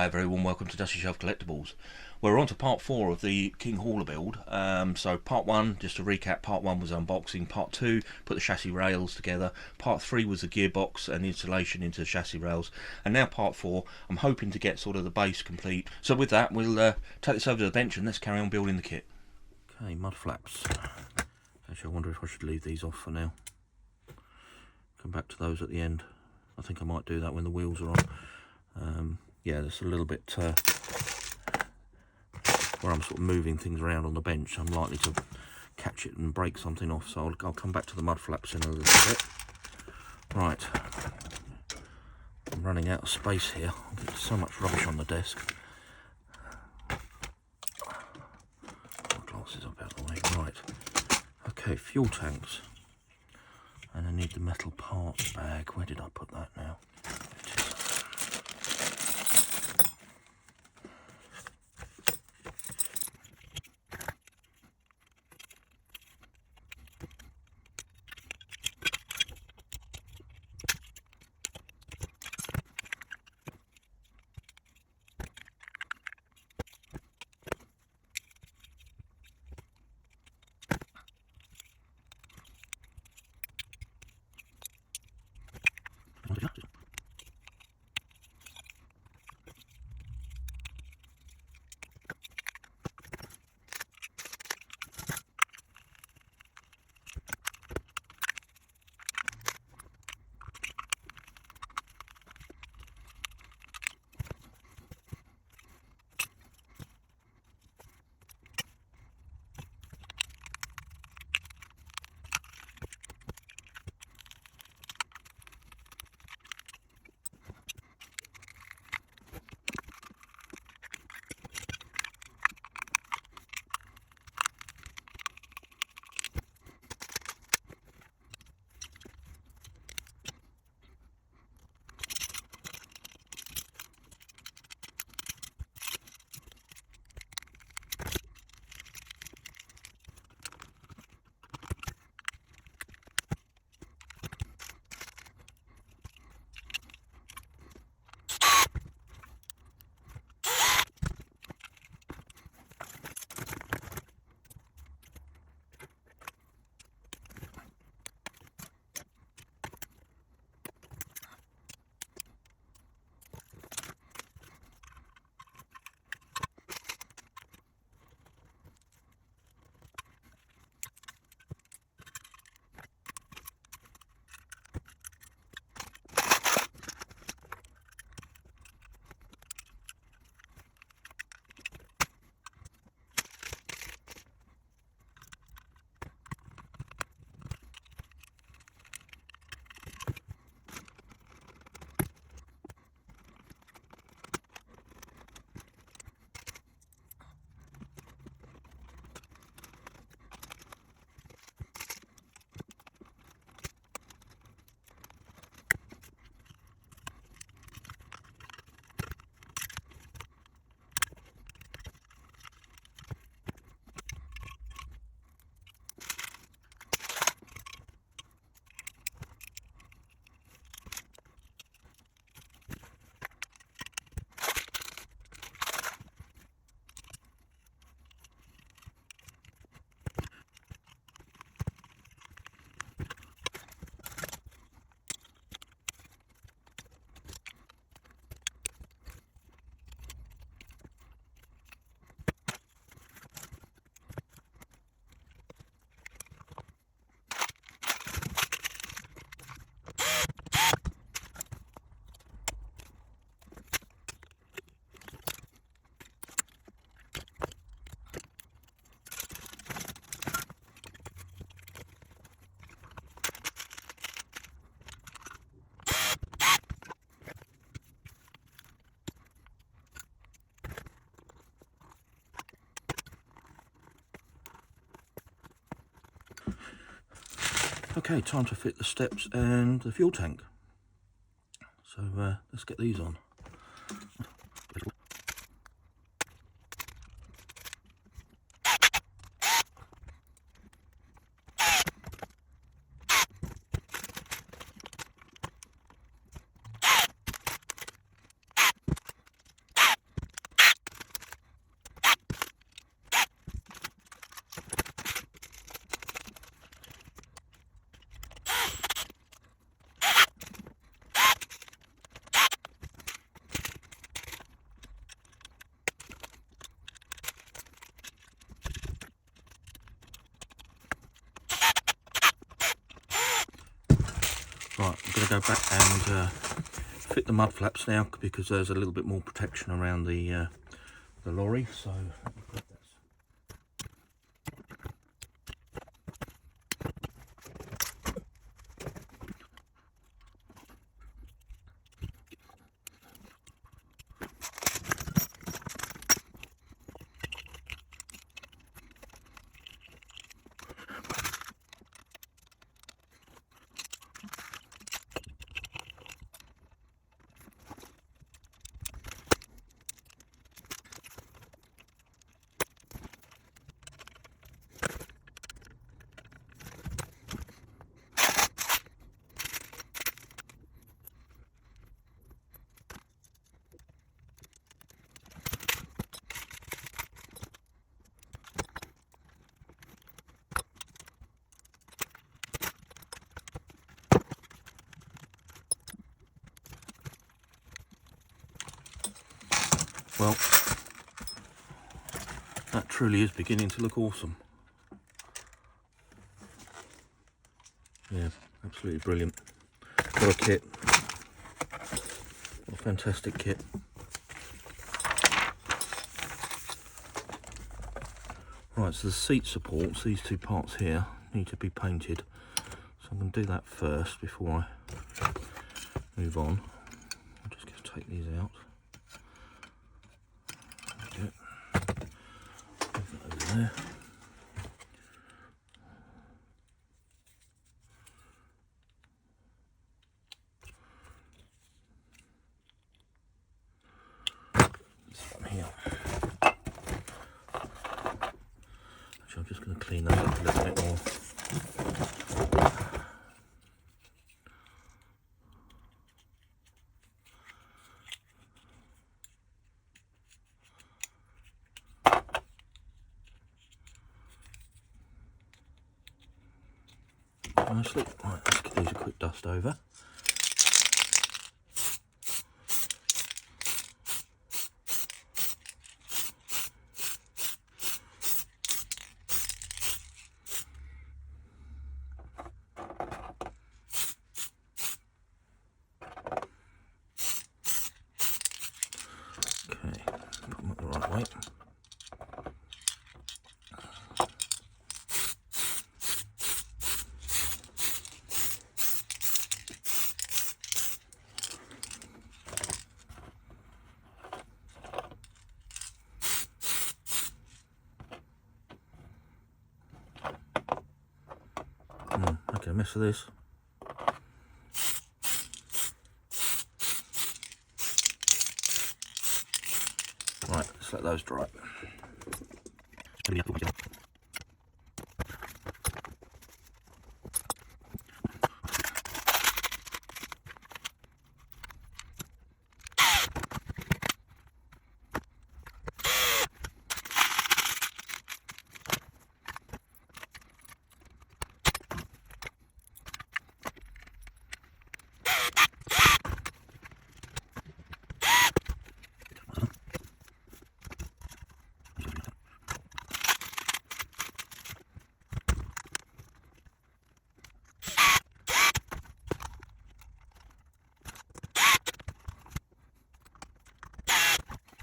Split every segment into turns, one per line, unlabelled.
Hi, everyone, welcome to Dusty Shelf Collectibles. We're on to part 4 of the King Hauler build. So part 1, just to recap, part 1 was unboxing, part 2 put the chassis rails together, part 3 was the gearbox and the installation into the chassis rails, and now part 4 I'm hoping to get sort of the base complete. So with that, we'll take this over to the bench and let's carry on building the kit. Okay, mud flaps. Actually, I wonder if I should leave these off for now. Come back to those at the end. I think I might do that when the wheels are on. Yeah, there's a little bit where I'm sort of moving things around on the bench. I'm likely to catch it and break something off, so I'll come back to the mud flaps in a little bit. Right, I'm running out of space here. There's so much rubbish on the desk. My glasses up out of the way. Right, okay, fuel tanks. And I need the metal parts bag. Where did I put that now? Okay, time to fit the steps and the fuel tank. So let's get these on. Right, I'm going to go back and fit the mud flaps now, because there's a little bit more protection around the lorry. So well, that truly is beginning to look awesome. Yeah, absolutely brilliant. What a kit. What a fantastic kit. Right, so the seat supports, these two parts here, need to be painted. So I'm going to do that first before I move on. I'm just going to take these out. Okay. Move that over there. This one here. Actually, I'm just going to clean that up a little bit more. Nicely. Right, let's give these a quick dust over. Okay, put them up the right way. Okay, mess of this. Right, let's let those dry.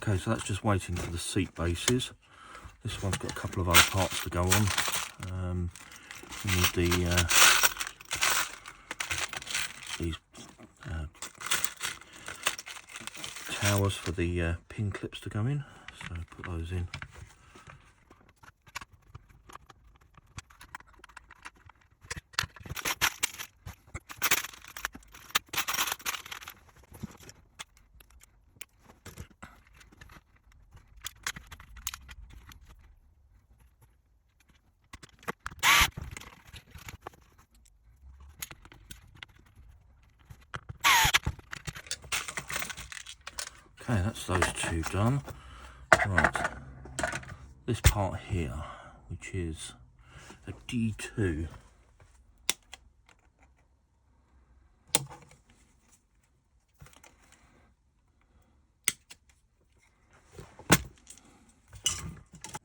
Okay, so that's just waiting for the seat bases. This one's got a couple of other parts to go on. We need these towers for the pin clips to go in, so put those in. Okay, that's those two done. Right, this part here, which is a D2.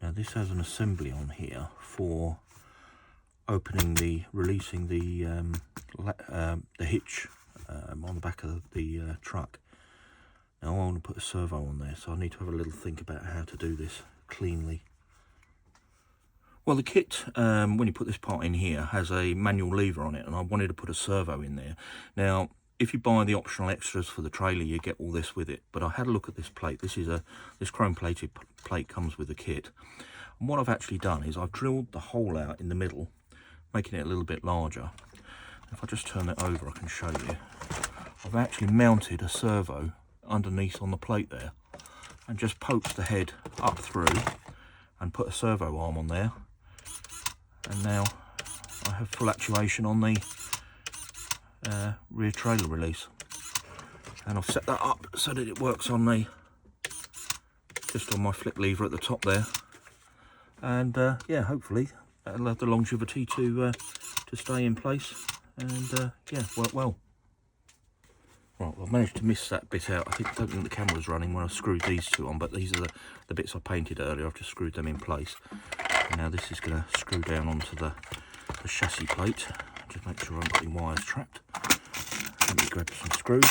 Now this has an assembly on here for releasing the hitch on the back of the truck. Now I want to put a servo on there, so I need to have a little think about how to do this cleanly. Well, the kit, when you put this part in here, has a manual lever on it, and I wanted to put a servo in there. Now, if you buy the optional extras for the trailer, you get all this with it. But I had a look at this plate. This chrome-plated plate comes with the kit. And what I've actually done is I've drilled the hole out in the middle, making it a little bit larger. If I just turn it over, I can show you. I've actually mounted a servo underneath on the plate there, and just poked the head up through and put a servo arm on there, and now I have full actuation on the rear trailer release. And I've set that up so that it works on the just on my flip lever at the top there, and yeah, hopefully that'll have the longevity to stay in place and yeah, work well. Right, well, I've managed to miss that bit out. I don't think the camera's running when I screwed these two on, but these are the bits I painted earlier. I've just screwed them in place. And now this is going to screw down onto the chassis plate. Just make sure I haven't got any wires trapped. Let me grab some screws.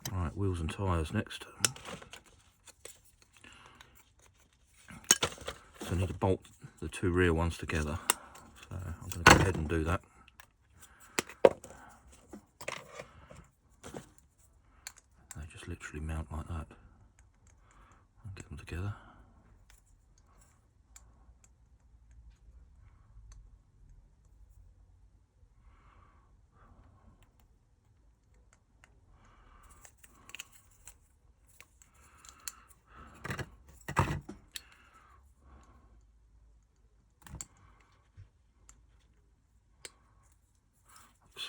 Right, wheels and tyres next. So I need to bolt the two rear ones together. So I'm going to go ahead and do that. They just literally mount like that. And get them together.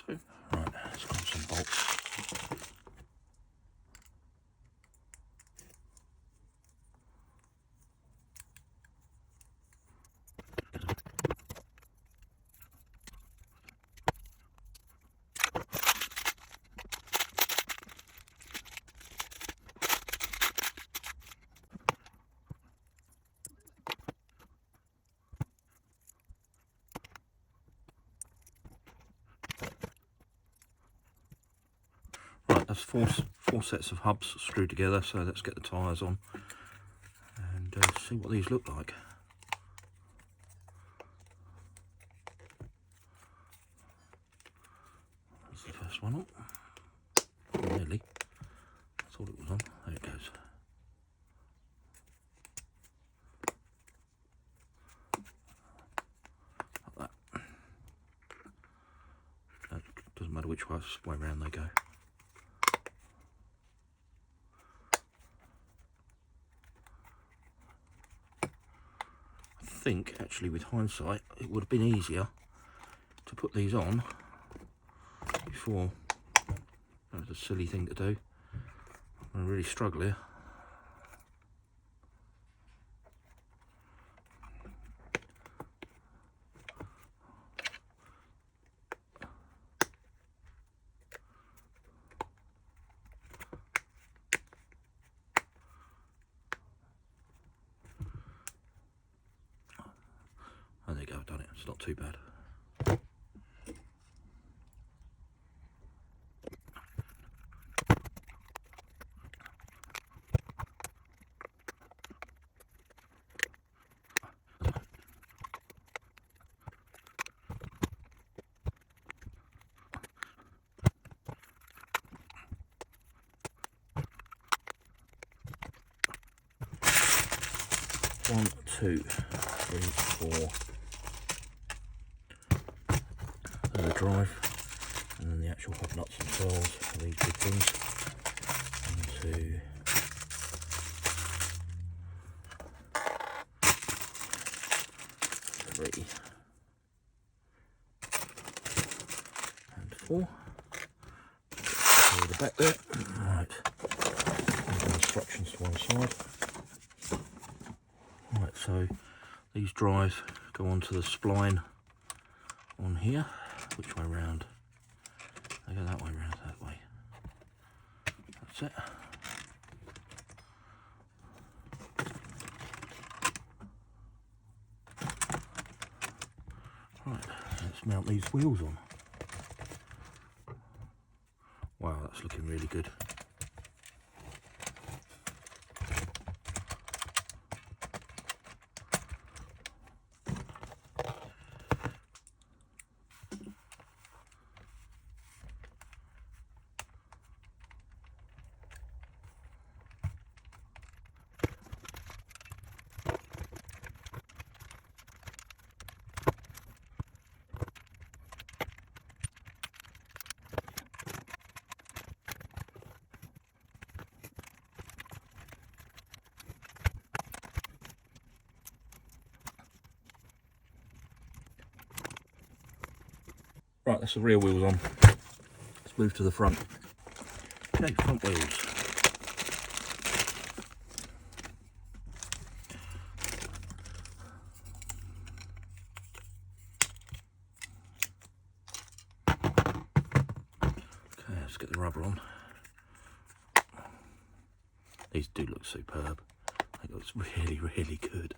So, right, let's grab some bolts. Right, that's four sets of hubs screwed together, so let's get the tyres on and see what these look like. That's the first one on. Nearly. I thought it was on. There it goes. Like that. Doesn't matter which way around they go. I think actually with hindsight it would have been easier to put these on before. That was a silly thing to do. I really struggle here. Oh, there you go, I've done it. It's not too bad. One, two, three, four. There's the drive, and then the actual hub nuts themselves are these big things. 1, 2, 3, and 4. back there. Right, instructions to one side. Right, so these drives go onto the spline on here. Which way round? They go that way round, that way. That's it. Right, let's mount these wheels on. Wow, that's looking really good. Right, that's the rear wheels on. Let's move to the front. Okay, front wheels. Okay, let's get the rubber on. These do look superb. It looks really, really good.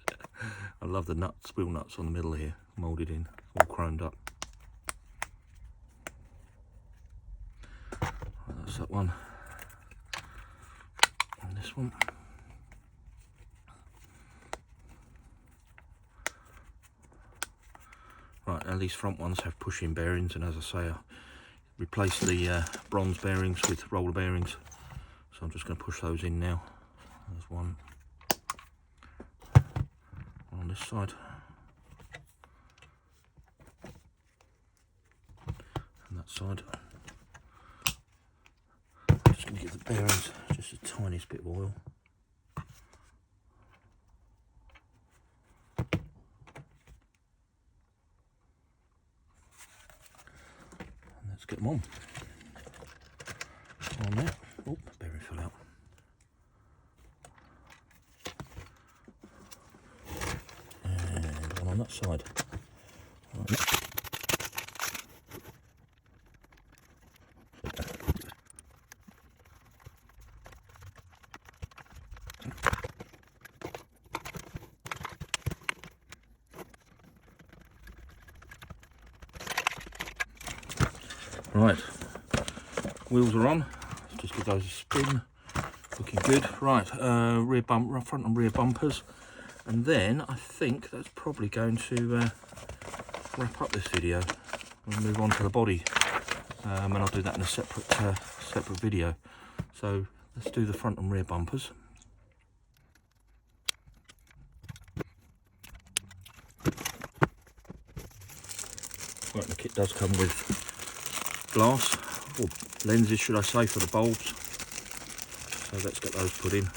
I love the nuts, wheel nuts on the middle here, moulded in, all chromed up. That's that one. And this one. Right, now these front ones have push-in bearings, and as I say, I replaced the bronze bearings with roller bearings. So I'm just going to push those in now. There's one on this side. And that side. Just going to give the bearings just the tiniest bit of oil. And let's get them on. On there. Oh, bearing fell out. And one on that side. Right, wheels are on. Let's just give those a spin. Looking good. Right, rear bump, front and rear bumpers, and then I think that's probably going to wrap up this video. We'll move on to the body, and I'll do that in a separate video. So let's do the front and rear bumpers. Right, the kit does come with glass, or lenses should I say, for the bulbs. So let's get those put in.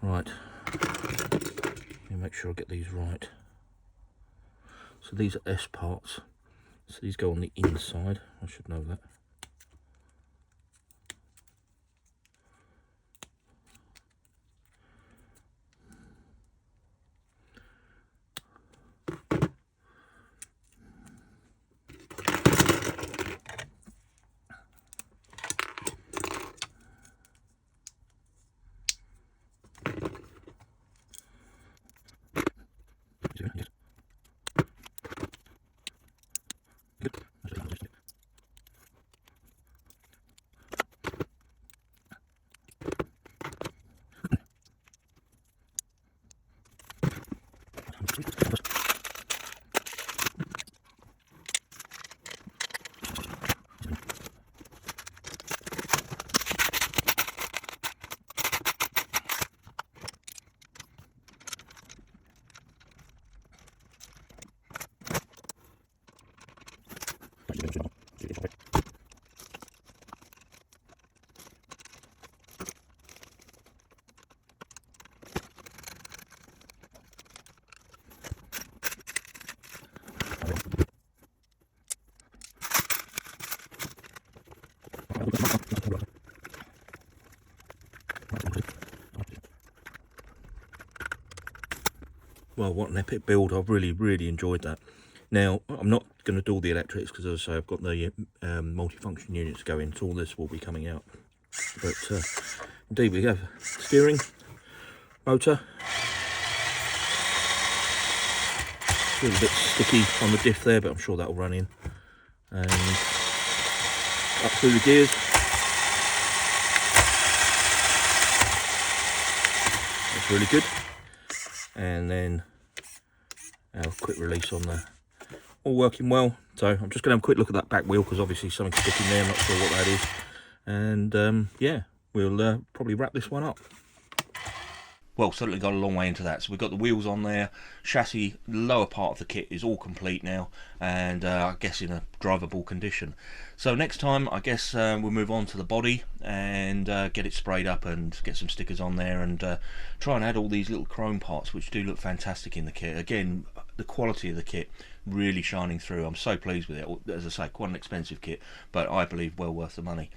Right, let me make sure I get these right. So these are S parts, so these go on the inside, I should know that. well, what an epic build. I've really enjoyed that. Now, I'm not going to do all the electrics because, as I say, I've got the multifunction units going, so all this will be coming out. But indeed, we have steering, motor. A little bit sticky on the diff there, but I'm sure that'll run in. And up through the gears. That's really good. And then our quick release on there. All working well. So I'm just going to have a quick look at that back wheel because obviously something's sticking there. I'm not sure what that is. And yeah, we'll probably wrap this one up. Well, certainly got a long way into that. So we've got the wheels on there, chassis, lower part of the kit is all complete now, and I guess in a drivable condition. So next time, I guess we'll move on to the body and get it sprayed up and get some stickers on there and try and add all these little chrome parts which do look fantastic in the kit. Again, the quality of the kit really shining through. I'm so pleased with it. As I say, quite an expensive kit, but I believe well worth the money.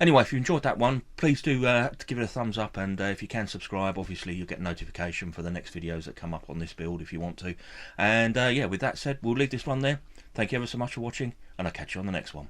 Anyway, if you enjoyed that one, please do give it a thumbs up, and if you can subscribe, obviously you'll get notification for the next videos that come up on this build if you want to. And yeah, with that said, we'll leave this one there. Thank you ever so much for watching, and I'll catch you on the next one.